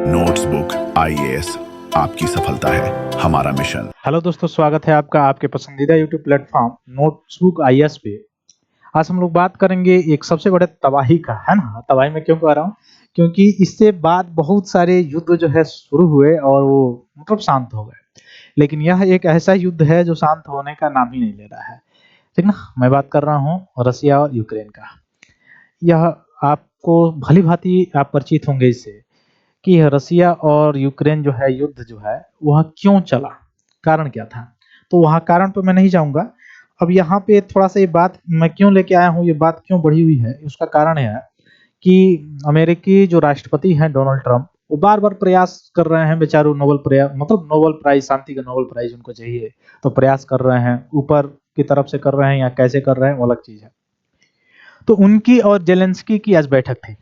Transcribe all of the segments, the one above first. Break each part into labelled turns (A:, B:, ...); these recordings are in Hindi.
A: नोट्सबुक आईएएस आपकी सफलता है हमारा मिशन।
B: हेलो दोस्तों, स्वागत है आपका आपके पसंदीदा यूट्यूब प्लेटफॉर्म नोट्सबुक आईएएस पे। आज हम लोग बात करेंगे एक सबसे बड़े तबाही का, है ना। तबाही में क्यों कह रहा हूँ, क्योंकि इससे बाद बहुत सारे युद्ध जो है शुरू हुए और वो मतलब शांत हो गए, लेकिन यह एक ऐसा युद्ध है जो शांत होने का नाम ही नहीं ले रहा है। ठीक ना। मैं बात कर रहा हूँ रसिया और यूक्रेन का। यह आपको भली भांति आप परिचित होंगे इससे कि यह रसिया और यूक्रेन जो है युद्ध जो है वह क्यों चला, कारण क्या था। तो वहाँ कारण पे मैं नहीं जाऊंगा। अब यहाँ पे थोड़ा सा ये बात मैं क्यों लेके आया हूँ, ये बात क्यों बढ़ी हुई है, उसका कारण है कि अमेरिकी जो राष्ट्रपति हैं डोनाल्ड ट्रंप, वो बार बार प्रयास कर रहे हैं बेचारू। नोबेल प्रयास मतलब नोबेल प्राइज, शांति का नोबेल प्राइज उनको चाहिए, तो प्रयास कर रहे हैं। ऊपर की तरफ से कर रहे हैं या कैसे कर रहे हैं वो अलग चीज है। तो उनकी और जेलेंस्की की आज बैठक थी,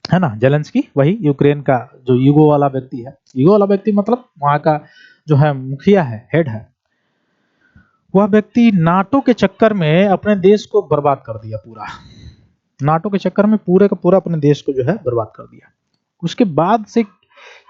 B: है ना। जेलेंस्की वही यूक्रेन का जो यूगो वाला व्यक्ति है। यूगो वाला व्यक्ति मतलब वहां का जो है मुखिया है, हेड है। वह व्यक्ति नाटो के चक्कर में अपने देश को बर्बाद कर दिया पूरा। नाटो के चक्कर में पूरे का पूरा अपने देश को जो है बर्बाद कर दिया। उसके बाद से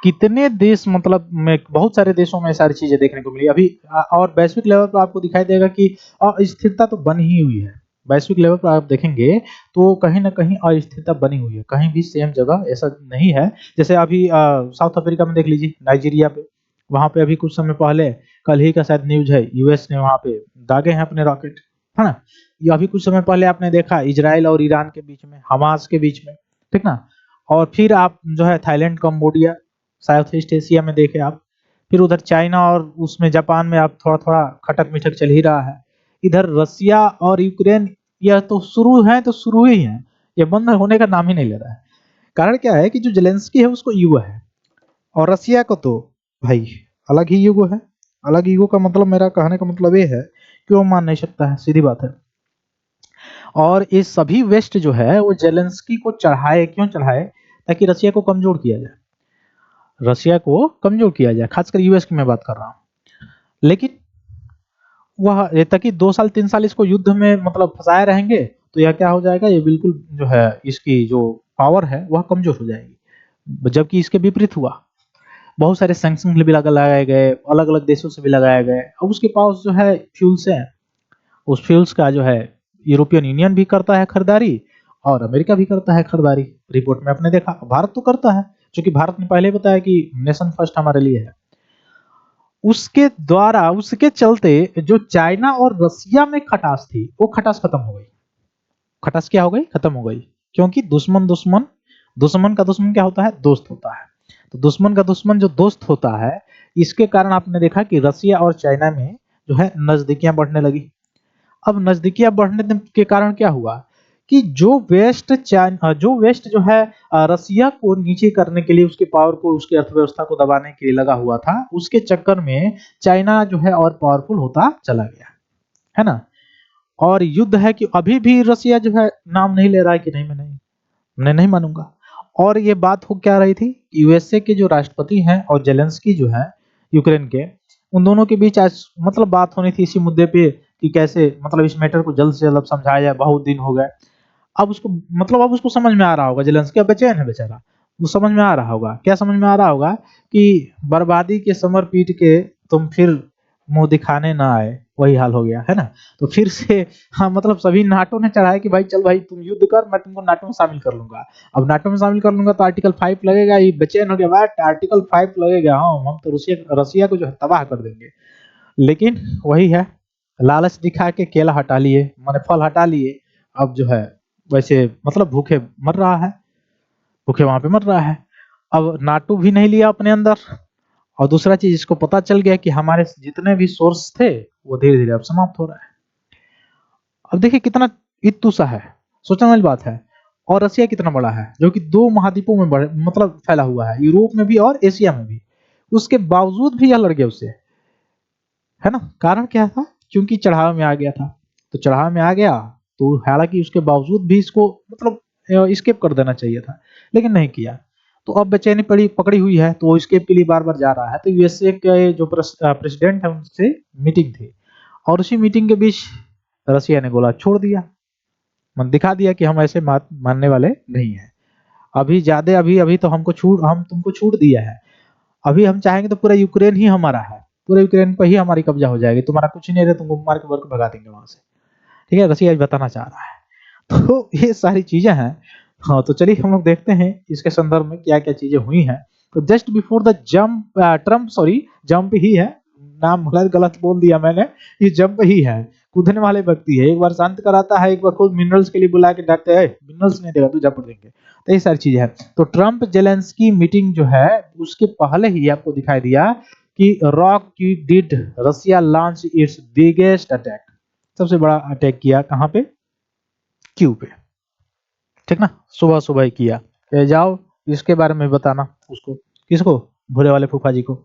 B: कितने देश मतलब में बहुत सारे देशों में सारी चीजें देखने को मिली अभी। और वैश्विक लेवल पर आपको दिखाई देगा कि अस्थिरता तो बनी ही हुई है। वैश्विक लेवल पर आप देखेंगे तो कहीं ना कहीं अस्थिरता बनी हुई है, कहीं भी सेम जगह ऐसा नहीं है। जैसे अभी साउथ अफ्रीका में देख लीजिए, नाइजीरिया पे, वहां पे अभी कुछ समय पहले, कल ही का शायद न्यूज है, यूएस ने वहां पे दागे हैं अपने रॉकेट, है ना। ये अभी कुछ समय पहले आपने देखा इजराइल और ईरान के बीच में, हमास के बीच में, ठीक ना। और फिर आप जो है Thailand, Cambodia, south east Asia में देखे आप। फिर उधर चाइना और उसमें जापान में आप थोड़ा थोड़ा खटक मिठक चल ही रहा है। इधर रसिया और यूक्रेन, यह तो शुरू है तो शुरू ही है, ये बंद होने का नाम ही नहीं ले रहा है। कारण क्या है कि जो जेलेंस्की है उसको ईगो है, और रसिया को तो भाई अलग ही ईगो है। अलग ईगो का मतलब, मेरा कहने का मतलब ये है कि वो मान नहीं सकता है, सीधी बात है। और ये सभी वेस्ट जो है वो जेलेंस्की को चढ़ाए, क्यों चढ़ाए, ताकि रसिया को कमजोर किया जाए। रसिया को कमजोर किया जाए, खासकर यूएस की मैं बात कर रहा हूँ। लेकिन वह ये ताकि 2 साल 3 साल इसको युद्ध में मतलब फंसाए रहेंगे, तो यह क्या हो जाएगा, ये बिल्कुल जो है इसकी जो पावर है वह कमजोर हो जाएगी। जबकि इसके विपरीत हुआ, बहुत सारे सैंक्शन भी लगाए गए, अलग अलग देशों से भी लगाए गए। अब उसके पास जो है फ्यूल्स है, उस फ्यूल्स का जो है यूरोपियन यूनियन भी करता है खरीदारी और अमेरिका भी करता है खरीदारी। रिपोर्ट में आपने देखा भारत तो करता है, क्योंकि भारत ने पहले बताया कि नेशन फर्स्ट हमारे लिए है। उसके द्वारा, उसके चलते जो चाइना और रसिया में खटास थी वो खटास खत्म हो गई। खटास क्या हो गई, खत्म हो गई। क्योंकि दुश्मन दुश्मन, दुश्मन का दुश्मन क्या होता है, दोस्त होता है। तो दुश्मन का दुश्मन जो दोस्त होता है, इसके कारण आपने देखा कि रसिया और चाइना में जो है नजदीकियां बढ़ने लगी। अब नजदीकियां बढ़ने के कारण क्या हुआ कि जो वेस्ट जो है रसिया को नीचे करने के लिए, उसके पावर को, उसकी अर्थव्यवस्था को दबाने के लिए लगा हुआ था, उसके चक्कर में चाइना जो है और पावरफुल होता चला गया, है ना। और युद्ध है कि अभी भी रसिया जो है नाम नहीं ले रहा है कि नहीं, मैं नहीं मानूंगा। और ये बात हो क्या रही थी, यूएसए के जो राष्ट्रपति हैं और जेलेंस्की जो है यूक्रेन के, उन दोनों के बीच आज मतलब बात होनी थी इसी मुद्दे पे कि कैसे मतलब इस मैटर को जल्द से जल्द समझाया जाए, बहुत दिन हो गए। अब उसको मतलब अब उसको समझ में आ रहा होगा, जेलेंस्की अब बेचैन है बेचारा। वो समझ में आ रहा होगा, क्या समझ में आ रहा होगा कि बर्बादी के समर पीट के तुम फिर मुंह दिखाने ना आए, वही हाल हो गया, है ना। तो फिर से हाँ मतलब सभी नाटो ने चढ़ाया कि भाई चल भाई तुम युद्ध कर, मैं तुमको नाटो में शामिल कर लूंगा। अब नाटो में शामिल कर लूंगा तो आर्टिकल 5 लगेगा, ये बेचैन हो गया, बात आर्टिकल 5 लगेगा, हाँ हम तो रसिया रसिया को जो है तबाह कर देंगे। लेकिन वही है, लालच दिखा के केला हटा लिए, माने फल हटा लिए। अब जो है वैसे मतलब भूखे मर रहा है, भूखे वहां पे मर रहा है। अब नाटो भी नहीं लिया अपने अंदर। और दूसरा चीज, इसको पता चल गया कि हमारे जितने भी सोर्स थे वो धीरे धीरे अब समाप्त हो रहा है। अब देखिए कितना इतू सा है, सोचने वाली बात है। और रसिया कितना बड़ा है, जो कि 2 महाद्वीपों में मतलब फैला हुआ है, यूरोप में भी और एशिया में भी। उसके बावजूद भी यह लड़ गया उससे, है ना। कारण क्या था, क्योंकि चढ़ाव में आ गया था। तो चढ़ाव में आ गया तो हालांकि उसके बावजूद भी इसको मतलब स्केप कर देना चाहिए था, लेकिन नहीं किया। तो अब बेचैनी पड़ी पकड़ी हुई है, तो वो स्केप के लिए बार बार जा रहा है। तो यूएसए के जो प्रेसिडेंट है उनसे मीटिंग थी, और उसी मीटिंग के बीच रसिया ने गोला छोड़ दिया, मन दिखा दिया कि हम ऐसे मानने वाले नहीं है। अभी ज्यादा अभी तो हम तुमको छूट दिया है। अभी हम चाहेंगे तो पूरा यूक्रेन ही हमारा है, पूरे यूक्रेन पर ही हमारी कब्जा हो जाएगी, तुम्हारा कुछ ही नहीं रहे, तुमको मार के वर्ग भगा देंगे वहां से। ठीक है, रसिया बताना चाह रहा है। तो ये सारी चीजें हैं। हाँ, तो चलिए हम लोग देखते हैं इसके संदर्भ में क्या क्या चीजें हुई हैं। तो just before the jump, Trump sorry jump ही है, नाम गलत बोल दिया मैंने, ये जंप ही है, कूदने वाले व्यक्ति है। एक बार शांत कराता है, एक बार खुद मिनरल्स के लिए बुला के डांटते हैं, मिनरल्स नहीं देगा तो जंप देंगे। तो ये सारी चीजें है। तो ट्रम्प जेलेंस्की मीटिंग जो है उसके पहले ही आपको दिखाई दिया कि रॉक की did Russia launch its biggest attack, सबसे बड़ा अटैक किया कहां पे, क्यू पे। ठीक ना, सुबह सुबह ही किया। जाओ इसके बारे में बताना उसको, किसको, भूरे वाले फूफा जी को,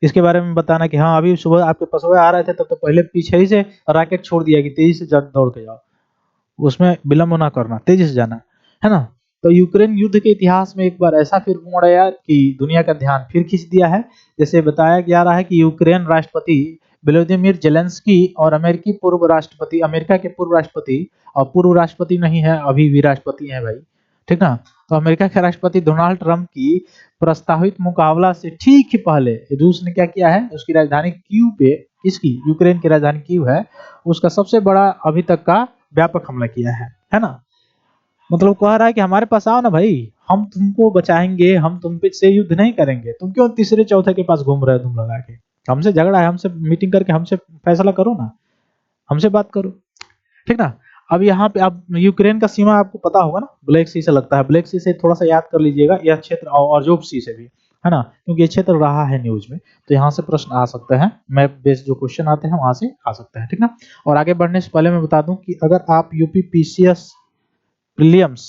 B: इसके बारे में बताना कि हाँ अभी सुबह आपके पसोए आ रहे थे तब तो पहले पीछे ही से रॉकेट छोड़ दिया कि तेजी से दौड़ के जाओ, उसमें विलंब ना करना, तेजी से जाना, है ना। तो यूक्रेन युद्ध के इतिहास में एक बार ऐसा फिर मोड़ आया कि दुनिया का ध्यान फिर खींच दिया है। जैसे बताया जा रहा है कि यूक्रेन राष्ट्रपति व्लादिमीर जेलेंस्की और अमेरिका के पूर्व राष्ट्रपति, और पूर्व राष्ट्रपति नहीं है, अभी भी राष्ट्रपति है भाई, ठीक ना। तो अमेरिका के राष्ट्रपति डोनाल्ड ट्रंप की प्रस्तावित मुकाबला से ठीक ही पहले रूस ने क्या किया है, उसकी राजधानी कीव पे, इसकी यूक्रेन की राजधानी कीव है, उसका सबसे बड़ा अभी तक का व्यापक हमला किया है ना। मतलब कह रहा है कि हमारे पास आओ ना भाई, हम तुमको बचाएंगे, हम तुम पे से युद्ध नहीं करेंगे, तुम क्यों तीसरे चौथे के पास घूम रहे हो, तुम लगा के हमसे झगड़ा है, हमसे मीटिंग करके हमसे फैसला करो ना, हमसे बात करो। ठीक ना। अब यहाँ पे अब यूक्रेन का सीमा आपको पता होगा ना, ब्लैक सी से लगता है, ब्लैक सी से थोड़ा सा याद कर लीजिएगा, यह क्षेत्र और जोब सी से भी, है ना, क्योंकि ये क्षेत्र रहा है न्यूज में, तो यहाँ से प्रश्न आ सकते हैं, मैप बेस्ड जो क्वेश्चन आते हैं वहां से आ सकते हैं। ठीक ना। और आगे बढ़ने से पहले मैं बता दूं कि अगर आप यूपी पीसीएस प्रीलिम्स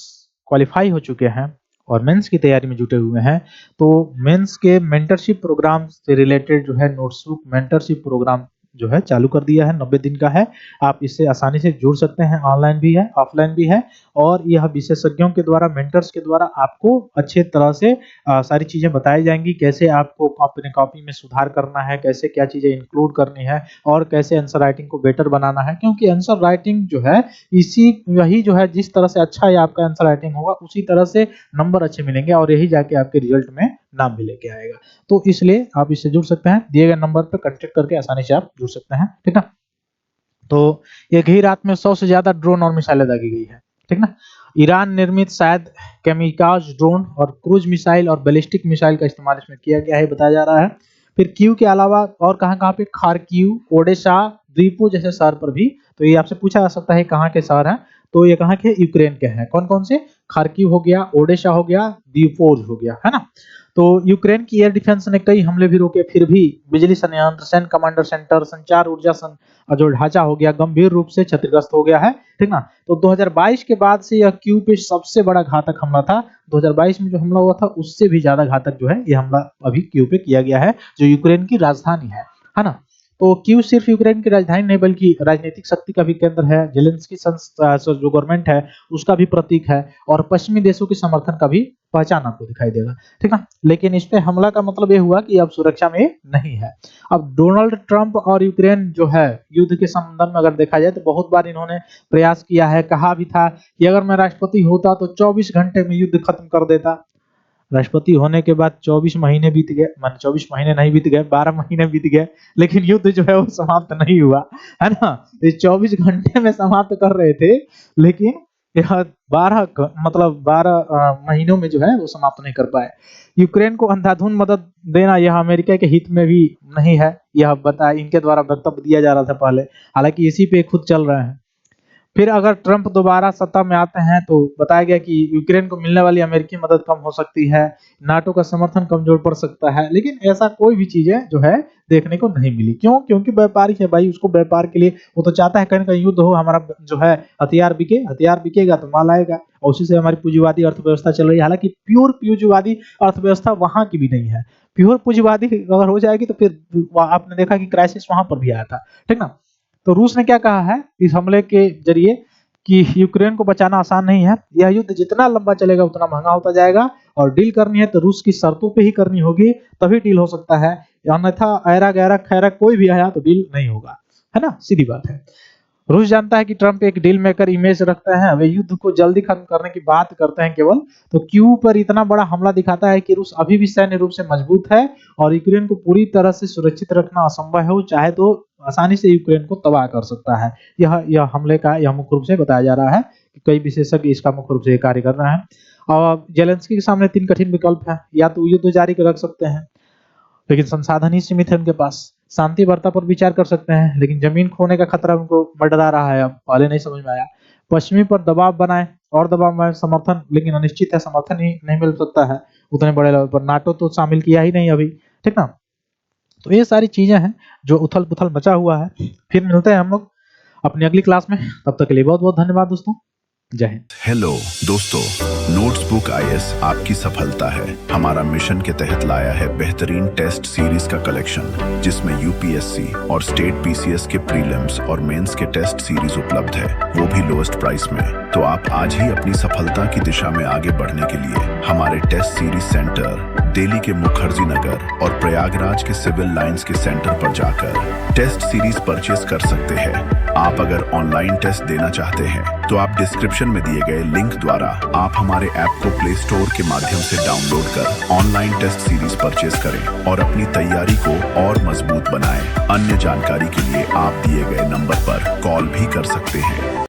B: क्वालिफाई हो चुके हैं और मेंस की तैयारी में जुटे हुए हैं, तो मेंस के मेंटरशिप प्रोग्राम से रिलेटेड जो है नोट्सबुक मेंटरशिप प्रोग्राम जो है चालू कर दिया है, 90 दिन का है, आप इससे आसानी से जुड़ सकते हैं, ऑनलाइन भी है ऑफलाइन भी है, और यह विशेषज्ञों के द्वारा मेंटर्स के द्वारा आपको अच्छे तरह से सारी चीजें बताई जाएंगी, कैसे आपको अपने कॉपी में सुधार करना है, कैसे क्या चीजें इंक्लूड करनी है, और कैसे आंसर राइटिंग को बेटर बनाना है, क्योंकि आंसर राइटिंग जो है वही जो है, जिस तरह से अच्छा है आपका आंसर राइटिंग होगा उसी तरह से नंबर अच्छे मिलेंगे, और यही जाके आपके रिजल्ट में नाम भी लेके आएगा। तो इसलिए आप इससे जुड़ सकते हैं, दिए गए नंबर पर कांटेक्ट करके आसानी से आप जुड़ सकते हैं। ठीक ना। तो एक ही रात में 100 से ज्यादा ड्रोन और मिसाइलें दागी गई है। ठीक ना। ईरान निर्मित शायद केमिकाज ड्रोन और क्रूज मिसाइल और बैलिस्टिक मिसाइल का इस्तेमाल इसमें किया गया है, बताया जा रहा है। फिर कीव के अलावा और कहां-कहां पे, खार्किव, ओडेसा, द्वीपो जैसे शहर पर भी, तो ये आपसे पूछा जा सकता है कहां के शहर हैं, तो ये कहां के, यूक्रेन के हैं। कौन-कौन से, खार्किव हो गया, ओडेसा हो गया, द्वीपोज हो गया, है ना। तो यूक्रेन की एयर डिफेंस ने कई हमले भी रोके, फिर भी बिजली संयंत्र, सैन्य कमांडर सेंटर, संचार ऊर्जा जो ढांचा हो गया गंभीर रूप से क्षतिग्रस्त हो गया है। ठीक ना। तो 2022 के बाद से यह क्यू पे सबसे बड़ा घातक हमला था। 2022 में जो हमला हुआ था उससे भी ज्यादा घातक जो है ये हमला अभी क्यू पे किया गया है, जो यूक्रेन की राजधानी है ना। तो क्यू सिर्फ यूक्रेन की राजधानी नहीं बल्कि राजनीतिक शक्ति का भी केंद्र है, जेलेंस्की जो गवर्नमेंट है उसका भी प्रतीक है, और पश्चिमी देशों के समर्थन का भी पहचान आपको दिखाई देगा। ठीक ना। लेकिन इस पे हमला का मतलब ये हुआ कि अब सुरक्षा में नहीं है। अब डोनाल्ड ट्रंप और यूक्रेन जो है युद्ध के संबंध में अगर देखा जाए तो बहुत बार इन्होंने प्रयास किया है, कहा भी था कि अगर मैं राष्ट्रपति होता तो 24 घंटे में युद्ध खत्म कर देता। राष्ट्रपति होने के बाद 24 महीने बीत गए, मान 24 महीने नहीं बीत गए, 12 महीने बीत गए, लेकिन युद्ध जो है वो समाप्त नहीं हुआ, है ना। ये 24 घंटे में समाप्त कर रहे थे, लेकिन यह 12 महीनों में जो है वो समाप्त नहीं कर पाए। यूक्रेन को अंधाधुंध मदद देना यह अमेरिका के हित में भी नहीं है, यह बता इनके द्वारा वक्तव्य दिया जा रहा था पहले, हालांकि इसी पे खुद चल रहे हैं। फिर अगर ट्रंप दोबारा सत्ता में आते हैं तो बताया गया कि यूक्रेन को मिलने वाली अमेरिकी मदद कम हो सकती है, नाटो का समर्थन कमजोर पड़ सकता है, लेकिन ऐसा कोई भी चीजें जो है देखने को नहीं मिली। क्यों? क्योंकि व्यापारी है भाई, उसको व्यापार के लिए वो तो चाहता है कहीं ना कहीं युद्ध हो, हमारा जो है हथियार बिके, हथियार बिकेगा तो माल आएगा, और उसी से हमारी पूंजीवादी अर्थव्यवस्था चल रही है। हालांकि प्योर पूंजीवादी अर्थव्यवस्था वहां की भी नहीं है, प्योर पूंजीवादी अगर हो जाएगी तो फिर आपने देखा कि क्राइसिस वहां पर भी आया था। ठीक ना। तो रूस ने क्या कहा है इस हमले के जरिए कि यूक्रेन को बचाना आसान नहीं है, यह युद्ध जितना लंबा चलेगा उतना महंगा होता जाएगा, और डील करनी है तो रूस की शर्तों पे ही करनी होगी, तभी डील हो सकता है, अन्यथा ऐरा गैरा खैरा कोई भी आया तो डील नहीं होगा, है ना, सीधी बात है। रूस जानता है कि ट्रंप एक डील मेकर इमेज रखता है, वे युद्ध को जल्दी खत्म करने की बात करते हैं केवल, तो क्यू पर इतना बड़ा हमला दिखाता है कि रूस अभी भी सैन्य रूप से मजबूत है और यूक्रेन को पूरी तरह से सुरक्षित रखना असंभव है। वो चाहे तो आसानी से यूक्रेन को तबाह कर सकता है। यह हमले का यह मुख्य रूप से बताया जा रहा है कि कई विशेषज्ञ इसका मुख्य रूप से कार्य कर रहे हैं। और जेलेंस्की के सामने 3 कठिन विकल्प है, या तो युद्ध जारी रख सकते हैं लेकिन संसाधन ही सीमित है उनके पास, शांति वार्ता पर विचार कर सकते हैं लेकिन जमीन खोने का खतरा उनको मंडरा रहा है, अब पहले नहीं समझ में आया, पश्चिमी पर दबाव बनाए और दबाव में समर्थन, लेकिन अनिश्चित है, समर्थन ही नहीं मिल सकता है उतने बड़े लेवल पर, नाटो तो शामिल किया ही नहीं अभी, ठीक ना। तो ये सारी चीजें हैं जो उथल पुथल मचा हुआ है। फिर मिलते हैं हम लोग अपनी अगली क्लास में, तब तक के लिए बहुत बहुत धन्यवाद दोस्तों, जय हिंद।
A: हेलो दोस्तों, नोट्सबुक आईएएस आपकी सफलता है हमारा मिशन के तहत लाया है बेहतरीन टेस्ट सीरीज का कलेक्शन, जिसमें यूपीएससी और स्टेट पीसीएस के प्रीलिम्स और मेंस के टेस्ट सीरीज उपलब्ध है, वो भी लोएस्ट प्राइस में। तो आप आज ही अपनी सफलता की दिशा में आगे बढ़ने के लिए हमारे टेस्ट सीरीज सेंटर दिल्ली के मुखर्जी नगर और प्रयागराज के सिविल लाइंस के सेंटर पर जाकर टेस्ट सीरीज परचेज कर सकते हैं। आप अगर ऑनलाइन टेस्ट देना चाहते हैं तो आप डिस्क्रिप्शन में दिए गए लिंक द्वारा आप हमारे ऐप को प्ले स्टोर के माध्यम से डाउनलोड कर ऑनलाइन टेस्ट सीरीज परचेज करें और अपनी तैयारी को और मजबूत बनाएं। अन्य जानकारी के लिए आप दिए गए नंबर पर कॉल भी कर सकते हैं।